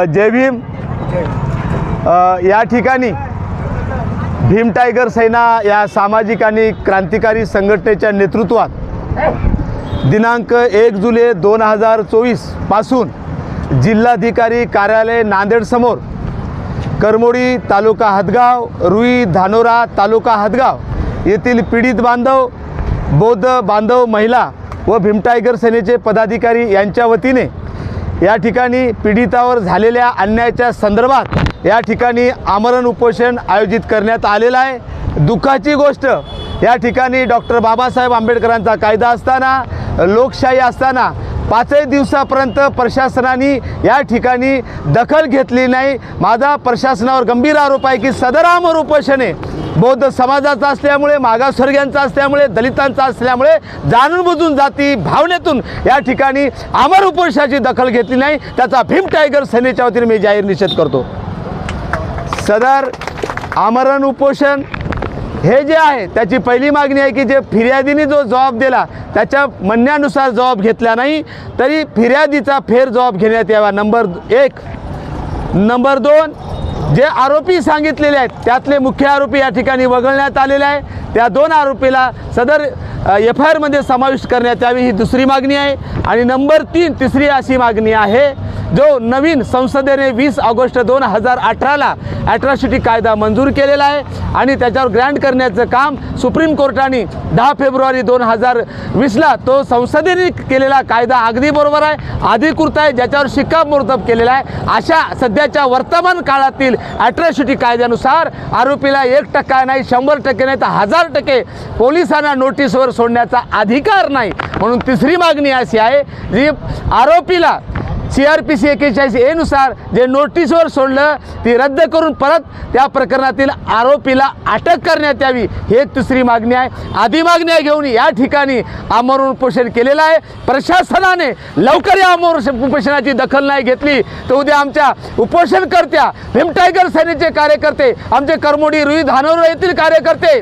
जय भीम। या ठिकाणी भीम टायगर सेना या सामाजिक आणि क्रांतिकारी संघटनेच्या नेतृत्वात दिनांक 1 जुलै 2024 पासून जिल्हाधिकारी कार्यालय नांदेड समोर करमोडी तालुका हदगाव, रुई धानोरा तालुका हदगाव येथील पीडित बांधव, बौद्ध बांधव महिला व भीम टायगर सेनेचे पदाधिकारी यांच्या वतीने या ठिकाणी पीडितावर झालेल्या अन्यायाच्या संदर्भात या ठिकाणी आमरण उपोषण आयोजित करण्यात आलेलं आहे। दुःखाची गोष्ट, या ठिकाणी डॉक्टर बाबासाहेब आंबेडकरांचा कायदा असताना, लोकशाही असताना 5 दिवसापर्यंत प्रशासनाने या ठिकाणी दखल घेतली नाही। माझा प्रशासनावर गंभीर आरोप आहे की सदर आमरण उपोषण बौद्ध समाजाचा असल्यामुळे, मागासवर्गीयांचा असल्यामुळे, दलितांचा असल्यामुळे जाणून बुजून जाती भावनेतून या ठिकाणी आमरण उपोषणाची दखल घेतली नाही, त्याचा भीम टायगर सेनेच्या वतीने मी जाहीर निषेध करतो। सदर आमरण उपोषण हे जे आहे त्याची पहिली मागणी आहे की जे फिर्यादीने जो जबाब दिला त्याच्या म्हणण्यानुसार जबाब घेतला नाही तरी फिर्यादीचा फेर जबाब घेण्यात यावा, नंबर 1। नंबर 2, जे आरोपी सांगितलेले आहेत त्यातले मुख्य आरोपी या ठिकाणी वगळण्यात आलेले आहे, त्या 2 आरोपीला सदर FIR मध्ये समाविष्ट करण्यात यावी, ही दुसरी मागणी आहे। आणि नंबर 3, तिसरी अशी मागणी आहे, जो नवीन संसदेने 20 ऑगस्ट 2018ला ॲट्रॉसिटी कायदा मंजूर केलेला आहे आणि त्याच्यावर ग्रँट करण्याचं काम सुप्रीम कोर्टाने 10 फेब्रुवारी 2020ला तो संसदेने केलेला कायदा अगदी बरोबर आहे, अधिकृत आहे, ज्याच्यावर शिक्कामोर्तब केलेला आहे। अशा सध्याच्या वर्तमान काळातील ॲट्रॉसिटी कायद्यानुसार आरोपीला 1% नाही, 100% नाही तर 1000% पोलिसांना नोटीसवर सोडण्याचा अधिकार नाही। म्हणून तिसरी मागणी अशी आहे, जी आरोपीला CRPC 41A नुसार जे नोटीसवर सोडलं ती रद्द करून परत त्या प्रकरणातील आरोपीला अटक करण्यात यावी, ही एक तिसरी मागणी आहे। आदी मागण्या घेऊन या ठिकाणी आमरण उपोषण केलेलं आहे। प्रशासनाने लवकर या आमरण उपोषणाची दखल नाही घेतली तर उद्या आमच्या उपोषणकर्त्या भीम टायगर सेनेचे कार्यकर्ते, आमचे करमोडी, रुई, धानोरा येथील कार्यकर्ते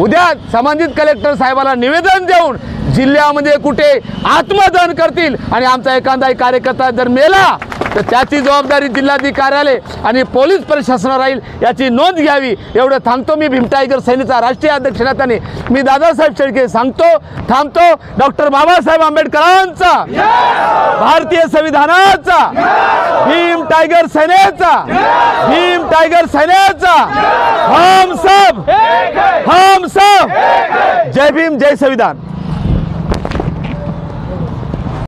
उद्या संबंधित कलेक्टर साहेबाला निवेदन देऊन जिल्ह्यामध्ये कुठे आत्मदहन करतील आणि आमचा एखादा कार्यकर्ता जर मेला तर त्याची जबाबदारी जिल्हाधिकारी कार्यालय आणि पोलीस प्रशासनावर राहील, याची नोंद घ्यावी, एवढं सांगतो मी। भीम टायगर सेनेचा राष्ट्रीय अध्यक्ष नात्याने मी दादासाहेब शेळके सांगतो, थांबतो। डॉक्टर बाबासाहेब आंबेडकरांचा, भारतीय संविधानाचा, भीम टायगर सेनेचा, भीम टायगर सेनेचा, हम सब जय भीम, जय संविधान।